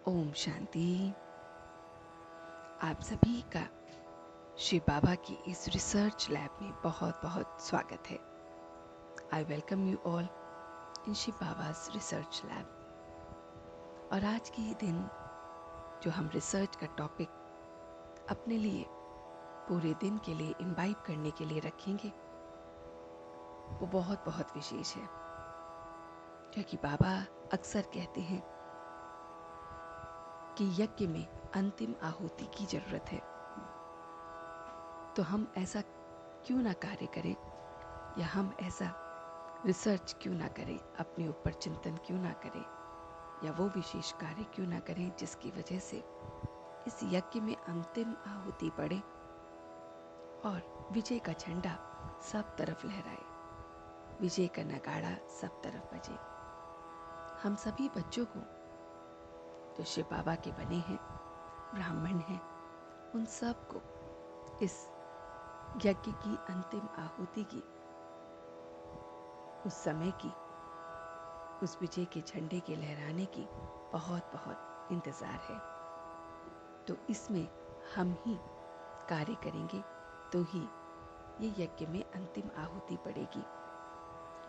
ओम शांति। आप सभी का शिव बाबा की इस रिसर्च लैब में बहुत बहुत स्वागत है। I welcome you all in Shiv Baba's research lab. और आज के ही दिन जो हम रिसर्च का टॉपिक अपने लिए पूरे दिन के लिए इम्बाइब करने के लिए रखेंगे वो बहुत बहुत विशेष है, क्योंकि बाबा अक्सर कहते हैं कि यज्ञ में अंतिम आहुति की जरूरत है। तो हम ऐसा क्यों ना कार्य करें, या हम ऐसा रिसर्च क्यों ना करें, अपने ऊपर चिंतन क्यों ना करें, या वो विशेष कार्य क्यों ना करें जिसकी वजह से इस यज्ञ में अंतिम आहुति पड़े और विजय का झंडा सब तरफ लहराए, विजय का नगाड़ा सब तरफ बजे। हम सभी बच्चों को जो शिव बाबा के बने हैं, ब्राह्मण हैं, उन सब को इस यज्ञ की अंतिम आहुति की, उस समय की, उस विजय के झंडे के लहराने की बहुत बहुत इंतजार है। तो इसमें हम ही कार्य करेंगे तो ही ये यज्ञ में अंतिम आहुति पड़ेगी।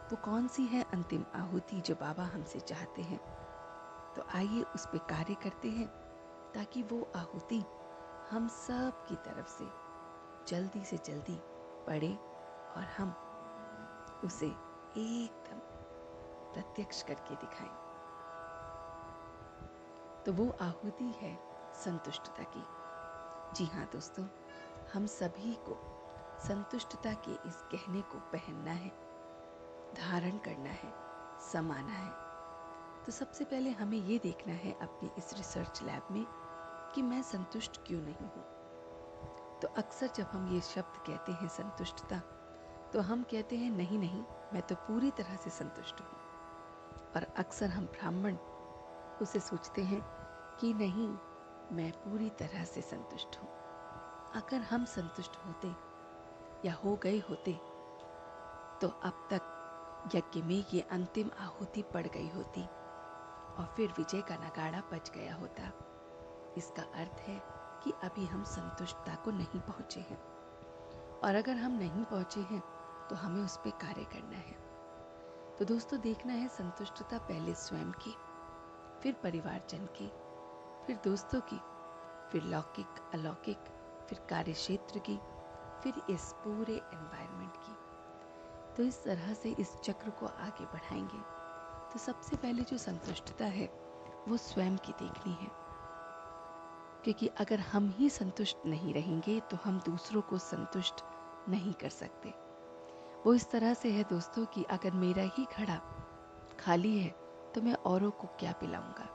वो कौन सी है अंतिम आहुति जो बाबा हमसे चाहते हैं? तो आइए उस पे कार्य करते हैं, ताकि वो आहुति हम सब की तरफ से जल्दी पड़े और हम उसे एकदम प्रत्यक्ष करके दिखाएं। तो वो आहुति है संतुष्टता की। जी हाँ दोस्तों, हम सभी को संतुष्टता के इस गहने को पहनना है, धारण करना है, समाना है। तो सबसे पहले हमें ये देखना है अपनी इस रिसर्च लैब में कि मैं संतुष्ट क्यों नहीं हूँ। तो अक्सर जब हम ये शब्द कहते हैं संतुष्टता, तो हम कहते हैं नहीं मैं तो पूरी तरह से संतुष्ट हूँ। और अक्सर हम ब्राह्मण उसे सोचते हैं कि नहीं, मैं पूरी तरह से संतुष्ट हूँ। अगर हम संतुष्ट होते या हो गए होते तो अब तक यज्ञ में ये अंतिम आहुति पड़ गई होती और फिर विजय का नगाड़ा बज गया होता। इसका अर्थ है कि अभी हम संतुष्टता को नहीं पहुंचे हैं, और अगर हम नहीं पहुंचे हैं तो हमें उस पर कार्य करना है। तो दोस्तों, देखना है संतुष्टता पहले स्वयं की, फिर परिवारजन की, फिर दोस्तों की, फिर लौकिक अलौकिक, फिर कार्य क्षेत्र की, फिर इस पूरे एनवायरनमेंट की। तो इस तरह से इस चक्र को आगे बढ़ाएंगे। तो सबसे पहले जो संतुष्टता है वो स्वयं की देखनी है, क्योंकि अगर हम ही संतुष्ट नहीं रहेंगे तो हम दूसरों को संतुष्ट नहीं कर सकते। वो इस तरह से है दोस्तों कि अगर मेरा ही घड़ा खाली है तो मैं औरों को क्या पिलाऊंगा।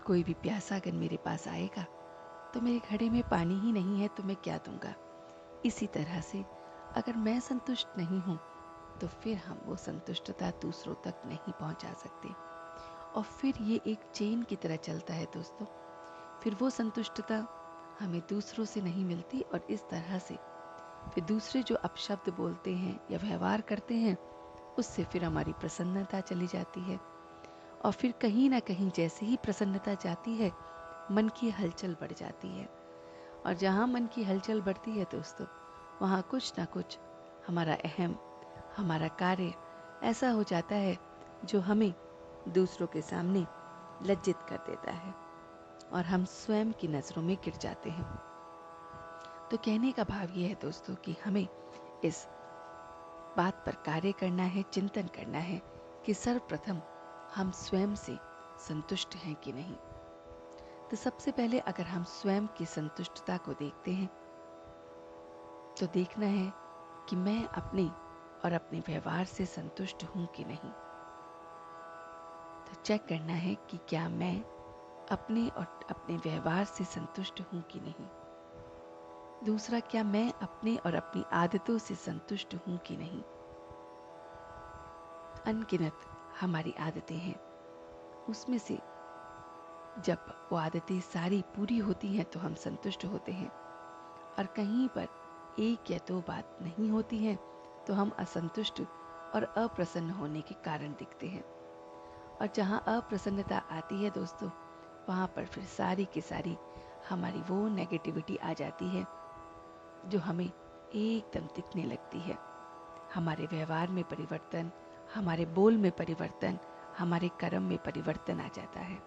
कोई भी प्यासा अगर मेरे पास आएगा तो मेरे घड़े में पानी ही नहीं है तो मैं क्या दूंगा। इसी तरह से अगर मैं संतुष्ट नहीं हूं तो फिर हम वो संतुष्टता दूसरों तक नहीं पहुंचा सकते, और फिर ये एक चेन की तरह चलता है दोस्तों। फिर वो संतुष्टता हमें दूसरों से नहीं मिलती, और इस तरह से फिर दूसरे जो अपशब्द बोलते हैं या व्यवहार करते हैं उससे फिर हमारी प्रसन्नता चली जाती है। और फिर कहीं ना कहीं जैसे ही प्रसन्नता जाती है, मन की हलचल बढ़ जाती है। और जहाँ मन की हलचल बढ़ती है दोस्तों, वहाँ कुछ ना कुछ हमारा अहम, हमारा कार्य ऐसा हो जाता है जो हमें दूसरों के सामने लज्जित कर देता है और हम स्वयं की नज़रों में गिर जाते हैं। तो कहने का भाव ये है दोस्तों कि हमें इस बात पर कार्य करना है, चिंतन करना है कि सर्वप्रथम हम स्वयं से संतुष्ट हैं कि नहीं। तो सबसे पहले अगर हम स्वयं की संतुष्टता को देखते हैं तो देखना है कि मैं अपने और अपने व्यवहार से संतुष्ट हूं कि नहीं। तो चेक करना है कि क्या मैं अपने और अपने व्यवहार से संतुष्ट हूं कि नहीं। दूसरा, क्या मैं अपने और अपनी आदतों से संतुष्ट हूं कि नहीं। अनगिनत हमारी आदतें हैं, उसमें से जब वो आदतें सारी पूरी होती हैं तो हम संतुष्ट होते हैं, और कहीं पर एक या दो बात नहीं होती हैं तो हम असंतुष्ट और अप्रसन्न होने के कारण दिखते हैं। और जहाँ अप्रसन्नता आती है दोस्तों, वहाँ पर फिर सारी की सारी हमारी वो नेगेटिविटी आ जाती है जो हमें एकदम दिखने लगती है। हमारे व्यवहार में परिवर्तन, हमारे बोल में परिवर्तन, हमारे कर्म में परिवर्तन आ जाता है।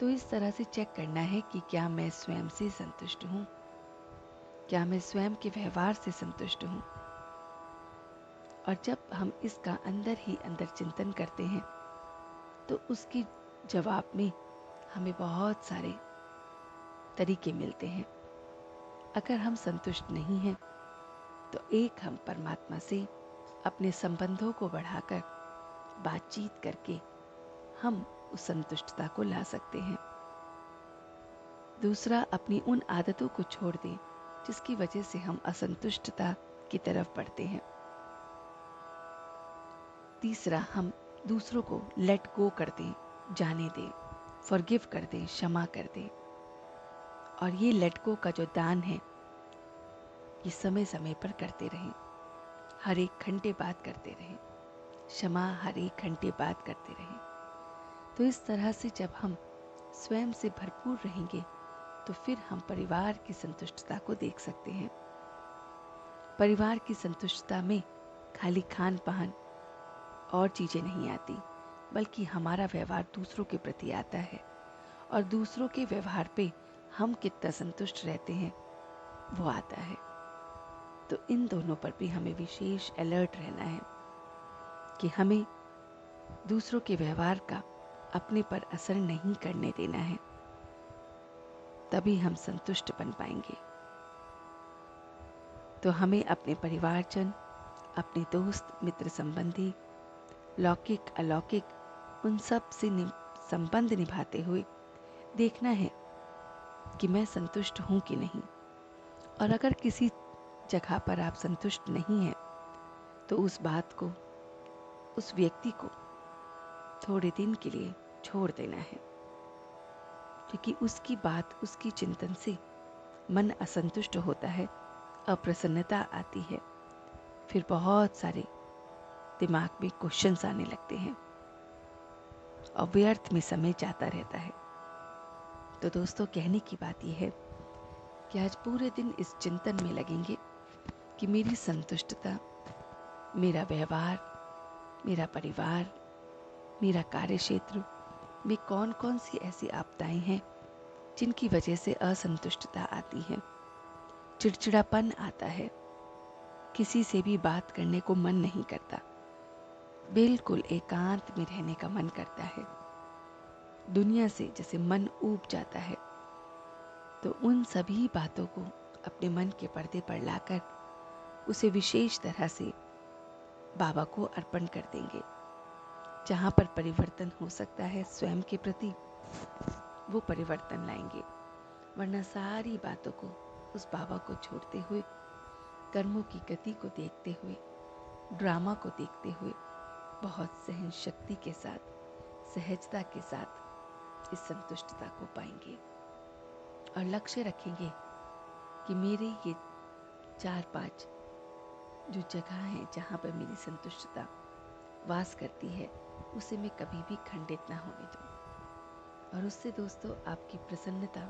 तो इस तरह से चेक करना है कि क्या मैं स्वयं से संतुष्ट हूँ, क्या मैं स्वयं के व्यवहार से संतुष्ट हूँ। और जब हम इसका अंदर ही अंदर चिंतन करते हैं तो उसके जवाब में हमें बहुत सारे तरीके मिलते हैं। अगर हम संतुष्ट नहीं हैं तो एक हम परमात्मा से अपने संबंधों को बढ़ाकर बातचीत करके हम उस संतुष्टता को ला सकते हैं। दूसरा, अपनी उन आदतों को छोड़ दें जिसकी वजह से हम असंतुष्टता की तरफ बढ़ते हैं। तीसरा, हम दूसरों को लेट गो कर दें, जाने दें, फॉरगिव कर दें, क्षमा कर दें। और ये लेट गो का जो दान है, ये समय समय पर करते रहें, हर एक घंटे बाद करते रहें, क्षमा हर एक घंटे बाद करते रहें। तो इस तरह से जब हम स्वयं से भरपूर रहेंगे तो फिर हम परिवार की संतुष्टता को देख सकते हैं। परिवार की संतुष्टता में खाली खान पान और चीजें नहीं आती, बल्कि हमारा व्यवहार दूसरों के प्रति आता है और दूसरों के व्यवहार पे हम कितना संतुष्ट रहते हैं वो आता है। तो इन दोनों पर भी हमें विशेष अलर्ट रहना है कि हमें दूसरों के व्यवहार का अपने पर असर नहीं करने देना है, तभी हम संतुष्ट बन पाएंगे। तो हमें अपने परिवारजन, अपने दोस्त, मित्र, संबंधी, लौकिक अलौकिक, उन सब से संबंध निभाते हुए देखना है कि मैं संतुष्ट हूं कि नहीं। और अगर किसी जगह पर आप संतुष्ट नहीं हैं तो उस बात को, उस व्यक्ति को थोड़े दिन के लिए छोड़ देना है, क्योंकि उसकी बात, उसकी चिंतन से मन असंतुष्ट होता है, अप्रसन्नता आती है, फिर बहुत सारे दिमाग में क्वेश्चंस आने लगते हैं और व्यर्थ में समय जाता रहता है। तो दोस्तों, कहने की बात यह है कि आज पूरे दिन इस चिंतन में लगेंगे कि मेरी संतुष्टता, मेरा व्यवहार, मेरा परिवार, मेरा कार्य क्षेत्र में कौन कौन सी ऐसी आपदाएं हैं जिनकी वजह से असंतुष्टता आती है, चिड़चिड़ापन आता है, किसी से भी बात करने को मन नहीं करता, बिल्कुल एकांत में रहने का मन करता है, दुनिया से जैसे मन ऊब जाता है। तो उन सभी बातों को अपने मन के पर्दे पर लाकर उसे विशेष तरह से बाबा को अर्पण कर देंगे। जहाँ पर परिवर्तन हो सकता है स्वयं के प्रति, वो परिवर्तन लाएंगे, वरना सारी बातों को उस बाबा को छोड़ते हुए, कर्मों की गति को देखते हुए, ड्रामा को देखते हुए, बहुत सहन शक्ति के साथ, सहजता के साथ इस संतुष्टता को पाएंगे। और लक्ष्य रखेंगे कि मेरे ये 4-5 जो जगह है जहाँ पर मेरी संतुष्टता वास करती है, उसे मैं कभी भी खंडित ना होने दूं। और उससे दोस्तों आपकी प्रसन्नता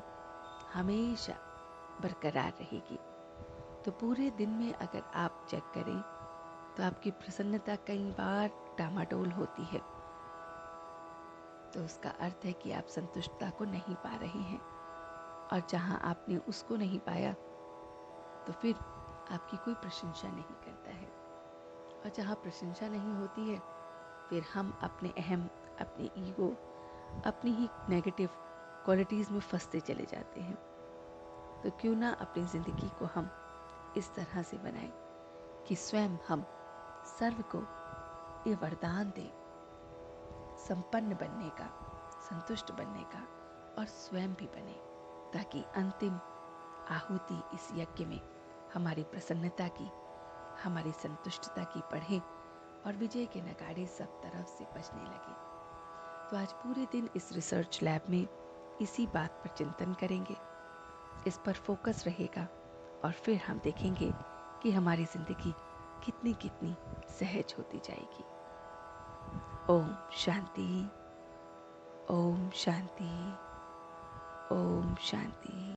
हमेशा बरकरार रहेगी। तो पूरे दिन में अगर आप चेक करें तो आपकी प्रसन्नता कई बार डामाडोल होती है, तो उसका अर्थ है कि आप संतुष्टता को नहीं पा रहे हैं। और जहाँ आपने उसको नहीं पाया तो फिर आपकी कोई प्रशंसा नहीं करता है। और जहाँ प्रशंसा नहीं होती है फिर हम अपने अहम, अपने ईगो, अपनी ही नेगेटिव क्वालिटीज़ में फंसते चले जाते हैं। तो क्यों ना अपनी ज़िंदगी को हम इस तरह से बनाएं कि स्वयं हम सर्व को ये वरदान दें, संपन्न बनने का, संतुष्ट बनने का, और स्वयं भी बने, ताकि अंतिम आहुति इस यज्ञ में हमारी प्रसन्नता की, हमारी संतुष्टता की बढ़े और विजय के नगाड़े सब तरफ से बजने लगे। तो आज पूरे दिन इस रिसर्च लैब में इसी बात पर चिंतन करेंगे, इस पर फोकस रहेगा और फिर हम देखेंगे कि हमारी जिंदगी कितनी कितनी सहज होती जाएगी। ओम शांति। ओम शांति। ओम शांति।